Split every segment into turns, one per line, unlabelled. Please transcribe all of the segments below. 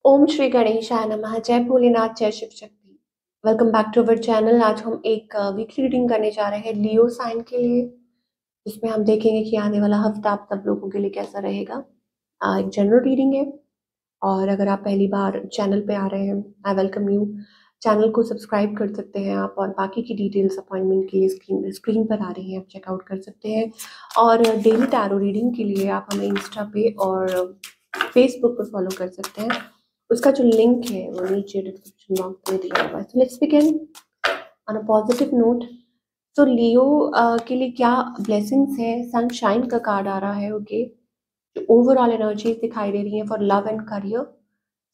ओम श्री गणेशाय नमः। जय भोलेनाथ, जय Shiv Shakti. Welcome back to our channel. आज हम एक वीकली रीडिंग करने जा रहे हैं लियो साइन के लिए, जिसमें हम देखेंगे कि आने वाला हफ्ता आप सब लोगों के लिए कैसा रहेगा। एक जनरल रीडिंग है, और अगर आप पहली बार चैनल पे आ रहे हैं, आई वेलकम यू। चैनल को सब्सक्राइब कर सकते हैं आप, और बाकी की डिटेल्स अपॉइंटमेंट के लिए स्क्रीन पर आ रही हैं, आप चेकआउट कर सकते हैं। और डेली टैरो रीडिंग के लिए आप हमें इंस्टा पे और फेसबुक पर फॉलो कर सकते हैं। उसका जो लिंक है वो नीचे डिस्क्रिप्शन बॉक्स में दिया हुआ है। So let's begin on a positive note. तो लियो के लिए क्या ब्लेसिंग्स है? सनशाइन का कार्ड आ रहा है। ओके, जो ओवरऑल एनर्जी दिखाई दे रही है for love and career.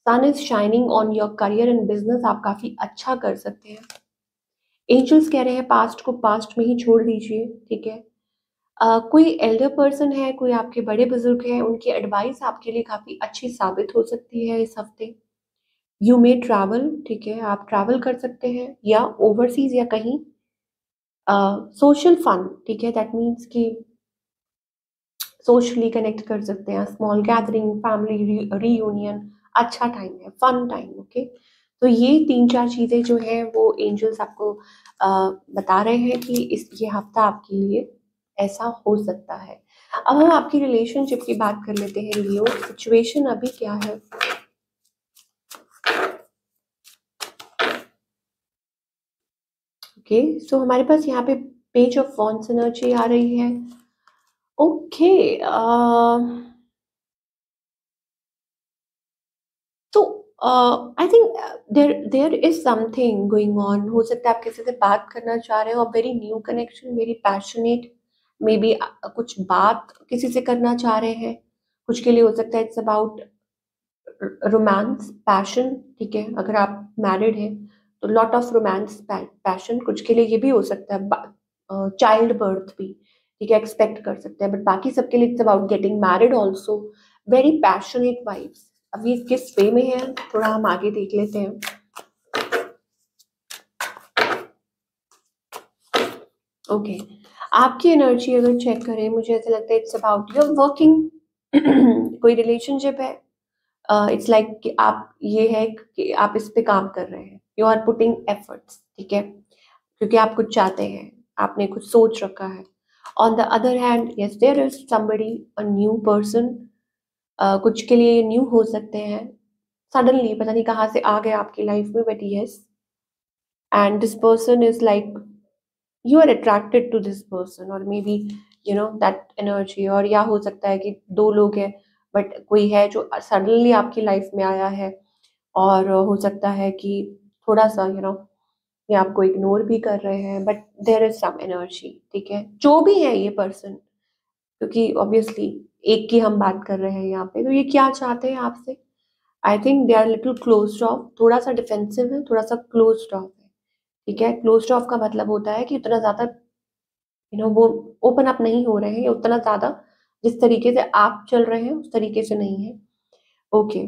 Sun is shining on your career and business. आप काफी अच्छा कर सकते हैं। एंजल्स कह रहे हैं पास्ट को पास्ट में ही छोड़ दीजिए, ठीक है। कोई एल्डर पर्सन है, कोई आपके बड़े बुजुर्ग हैं, उनकी एडवाइस आपके लिए काफी अच्छी साबित हो सकती है इस हफ्ते। यू मे ट्रैवल, ठीक है, आप ट्रैवल कर सकते हैं या ओवरसीज या कहीं। सोशल फन, ठीक है, दैट मीन्स कि सोशली कनेक्ट कर सकते हैं। स्मॉल गैदरिंग, फैमिली रीयूनियन, अच्छा टाइम है, फन टाइम। ओके, तो ये तीन चार चीजें जो हैं वो एंजल्स आपको बता रहे हैं कि ये हफ्ता आपके लिए ऐसा हो सकता है। अब हम आपकी रिलेशनशिप की बात कर लेते हैं। लियो, सिचुएशन अभी क्या है? ओके, सो हमारे पास यहाँ पे पेज ऑफ वॉन्ड्स एनर्जी आ रही है। ओके, तो I think there is something going on. हो सकता है आप किसी से बात करना चाह रहे हो, very new connection, very passionate. May be कुछ बात किसी से करना चाह रहे हैं। कुछ के लिए हो सकता है इट्स अबाउट रोमांस, पैशन, ठीक है। अगर आप मैरिड हैं तो लॉट ऑफ रोमांस, पैशन। कुछ के लिए ये भी हो सकता है चाइल्ड बर्थ भी, ठीक है, एक्सपेक्ट कर सकते हैं। बट बाकी सबके लिए it's about getting married also, very passionate vibes. अब ये किस वे में है, थोड़ा हम आगे देख लेते हैं। ओके, आपकी एनर्जी अगर चेक करें, मुझे ऐसा लगता है इट्स अबाउट योर वर्किंग। कोई रिलेशनशिप है, इट्स लाइक कि आप, ये है कि आप इस पे काम कर रहे हैं, यू आर पुटिंग एफर्ट्स, ठीक है, क्योंकि आप कुछ चाहते हैं, आपने कुछ सोच रखा है। On the other hand, yes, there is somebody, a new person. कुछ के लिए न्यू हो सकते हैं, सडनली पता नहीं कहाँ से आ गए आपकी लाइफ में, but yes, and this person is like you are attracted to this person, और may be you know that energy. और या हो सकता है कि दो लोग हैं, बट कोई है जो सडनली आपकी लाइफ में आया है, और हो सकता है कि थोड़ा सा ये आपको इग्नोर भी कर रहे हैं, but there is some energy, ठीक है। जो भी है ये पर्सन, क्योंकि ऑब्वियसली एक की हम बात कर रहे हैं यहाँ पे, तो ये क्या चाहते हैं आपसे? I think they are little closed off, थोड़ा सा डिफेंसिव है, थोड़ा सा क्लोज्ड ऑफ है, ठीक है। क्लोज्ड ऑफ का मतलब होता है कि उतना ज्यादा वो ओपन अप नहीं हो रहे हैं, या उतना ज्यादा जिस तरीके से आप चल रहे हैं उस तरीके से नहीं है। Okay,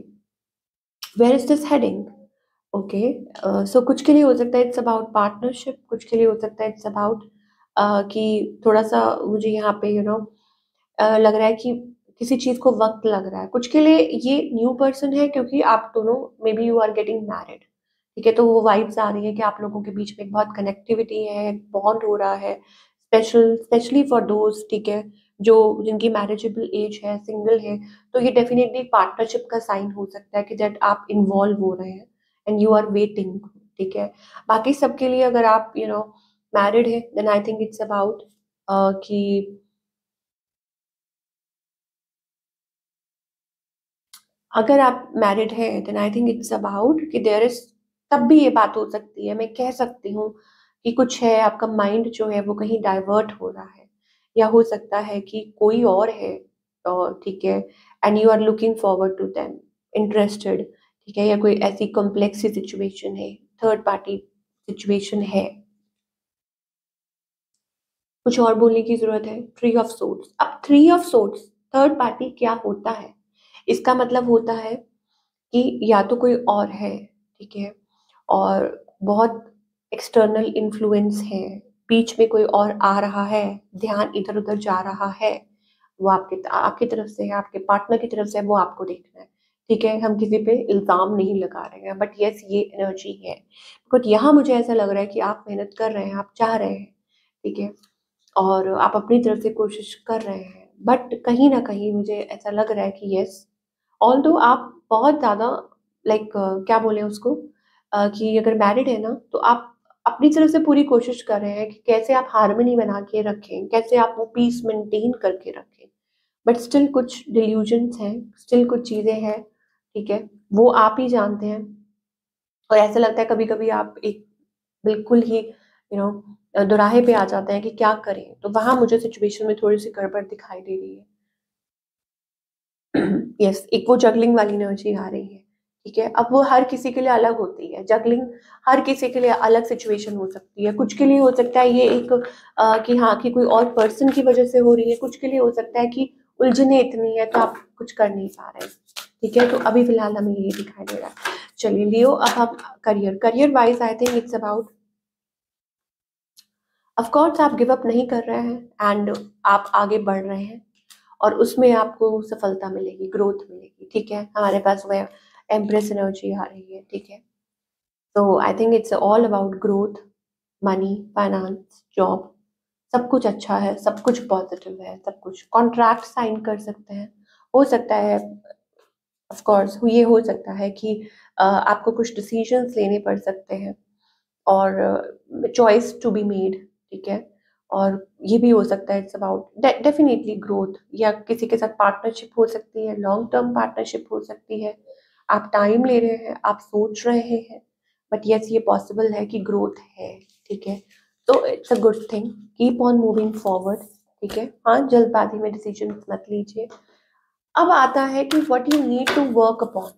where is this heading? Okay, so कुछ के लिए हो सकता है इट्स अबाउट पार्टनरशिप, कुछ के लिए हो सकता है इट्स अबाउट कि थोड़ा सा मुझे यहाँ पे लग रहा है कि किसी चीज को वक्त लग रहा है। कुछ के लिए ये न्यू पर्सन है, क्योंकि आप दोनों may B you are getting married, ठीक है। तो वो वाइब्स आ रही है कि आप लोगों के बीच में एक बहुत कनेक्टिविटी है, बॉन्ड हो रहा है, स्पेशली फॉर दोस्त, ठीक है, जो जिनकी मैरिजेबल एज है, सिंगल है। तो ये डेफिनेटली पार्टनरशिप का साइन हो सकता है कि दैट आप इन्वॉल्व हो रहे हैं एंड यू आर वेटिंग, ठीक है। बाकी सबके लिए अगर आप मैरिड है, then I think it's about कि अगर आप मैरिड हैं, then I think it's about कि देयर इज, तब भी ये बात हो सकती है, मैं कह सकती हूँ कि कुछ है, आपका माइंड जो है वो कहीं डाइवर्ट हो रहा है, या हो सकता है कि कोई और है, ठीक है, and you are looking forward to them, interested, ठीक है, या कोई ऐसी कॉम्प्लेक्स सिचुएशन है, थर्ड पार्टी सिचुएशन है। कुछ और बोलने की जरूरत है? Three of swords. अब three of swords, third party क्या होता है? इसका मतलब होता है कि या तो कोई और है, ठीक है, और बहुत एक्सटर्नल इन्फ्लुएंस है, बीच में कोई और आ रहा है, ध्यान इधर उधर जा रहा है, वो आपके आपकी तरफ से है, आपके पार्टनर की तरफ से है, वो आपको देखना है, ठीक है, हम किसी पे इल्ज़ाम नहीं लगा रहे हैं, बट येस ये एनर्जी है। बट यहाँ मुझे ऐसा लग रहा है कि आप मेहनत कर रहे हैं, आप चाह रहे हैं, ठीक है? और आप अपनी तरफ से कोशिश कर रहे हैं, बट कहीं न कहीं मुझे ऐसा लग रहा है कि येस, ऑल्दो आप बहुत ज़्यादा लाइक क्या बोलें उसको, कि अगर मैरिड है ना, तो आप अपनी तरफ से पूरी कोशिश कर रहे हैं कि कैसे आप हार्मनी बना के रखें, कैसे आप वो पीस मेंटेन करके रखें। बट स्टिल कुछ डिल्यूजन्स हैं, स्टिल कुछ चीज़ें हैं, ठीक है? वो आप ही जानते हैं। और ऐसा लगता है कभी-कभी आप एक बिल्कुल ही दोराहे पे आ जाते हैं कि क्या करें? तो वहाँ मुझे सिचुएशन में थोड़ी-सी गड़बड़ दिखाई दे रही है। यस, एक वो जगलिंग वाली एनर्जी आ रही है, ठीक है? अब वो हर किसी के लिए अलग होती है, जगलिंग हर किसी के लिए अलग सिचुएशन हो सकती है। कुछ के लिए हो सकता है ये एक कि हाँ, कि कोई और पर्सन की वजह से हो रही है, कुछ के लिए हो सकता है कि उलझनें इतनी हैं तो आप कुछ कर नहीं पा रहे हैं, ठीक है? तो अभी फ़िलहाल हमें ये दिखाई दे रहा है। चलिए लियो, अब हम career wise I think it's about, of course आप गिव अप नहीं कर रहे हैं एंड आप आगे बढ़ रहे हैं और उसमें आपको सफलता मिलेगी, ग्रोथ मिलेगी, ठीक है? हमारे पास वो एम्प्रेस एनर्जी आ रही है, ठीक है? तो I think it's all about growth, money, finance, job, सब कुछ अच्छा है, सब कुछ पॉजिटिव है, सब कुछ। कॉन्ट्रैक्ट साइन कर सकते हैं, हो सकता है ऑफ कोर्स ये हो सकता है कि आपको कुछ डिसीजंस लेने पड़ सकते हैं और चॉइस टू बी मेड, ठीक है? और ये भी हो सकता है इट्स अबाउट डेफिनिटली ग्रोथ, या किसी के साथ पार्टनरशिप हो सकती है, लॉन्ग टर्म पार्टनरशिप हो सकती है। आप टाइम ले रहे हैं, आप सोच रहे हैं, बट यस ये पॉसिबल है कि ग्रोथ है, ठीक है? तो it's a good thing, keep on moving forward, ठीक है? हाँ, जल्दबाजी में डिसीजन मत लीजिए। अब आता है कि what you need to work upon.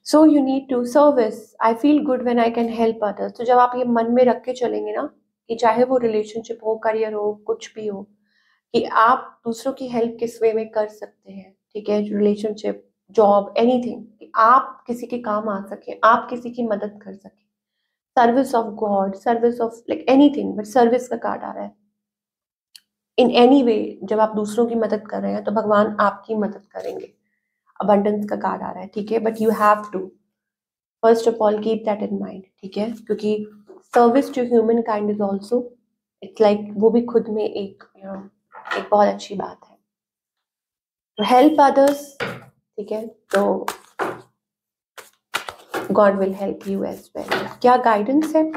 So you need to service, I feel good when I can help others. तो जब आप ये मन में रख के चलेंगे ना, कि चाहे वो रिलेशनशिप हो, करियर हो, कुछ भी हो, कि आप दूसरों की हेल्प किस वे में कर सकते हैं, ठीक है? रिलेशनशिप, जॉब, एनीथिंग, कि आप किसी के काम आ सकें, आप किसी की मदद कर सकें। Service of God, service of like anything, but service का कार्ड आ रहा है। इन एनी वे, जब आप दूसरों की मदद कर रहे हैं तो भगवान आपकी मदद करेंगे। अबंडेंस का कार्ड आ रहा है, ठीक है? But you have to first of all keep that in mind, ठीक है? क्योंकि service to humankind is also it's like वो भी खुद में एक एक बहुत अच्छी बात है। तो हेल्प अदर्स, ठीक है? तो God will help you as well. क्या गाइडेंस है?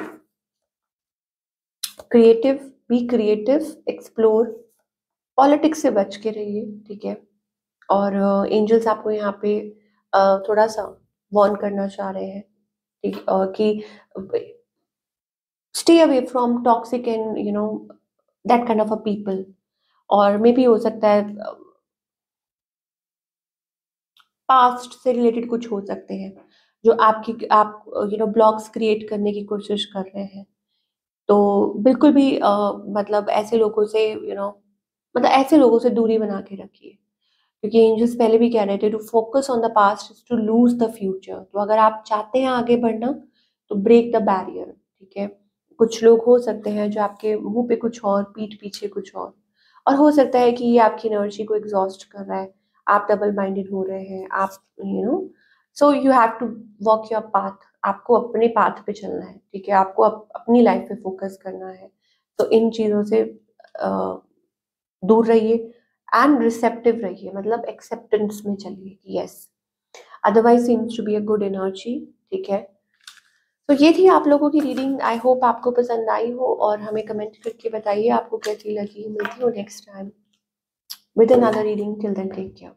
Creative, be creative, explore, politics से बच के रहिए, ठीक है? और एंजल्स आपको यहाँ पे थोड़ा सा वार्न करना चाह रहे हैं, ठीक, कि stay away from toxic and that kind of a people. और मे बी हो सकता है पास्ट से रिलेटेड कुछ हो सकते हैं जो आप ब्लॉग्स क्रिएट करने की कोशिश कर रहे हैं। तो बिल्कुल भी मतलब ऐसे लोगों से मतलब ऐसे लोगों से दूरी बना के रखिए, क्योंकि एंजल्स पहले भी कह रहे थे to focus on the past is to lose the future. तो अगर आप चाहते हैं आगे बढ़ना, तो ब्रेक द बैरियर, ठीक है? कुछ लोग हो सकते हैं जो आपके मुंह पे कुछ और, पीठ पीछे कुछ और हो सकता है कि ये आपकी एनर्जी को एग्जॉस्ट कर रहा है, आप डबल माइंडेड हो रहे हैं, आप so you have to walk your path. आपको अपने पाथ पे चलना है, ठीक है? आपको अपनी लाइफ पे फोकस करना है। तो इन चीज़ों से दूर रहिए एंड रिसेप्टिव रहिए, मतलब एक्सेप्टेंस में चलिए कि yes, otherwise seems to be a good energy, ठीक है? तो ये थी आप लोगों की रीडिंग। आई होप आपको पसंद आई हो और हमें कमेंट करके बताइए आपको कैसी लगी। मिलती हूँ next time with another reading. Till then, take care.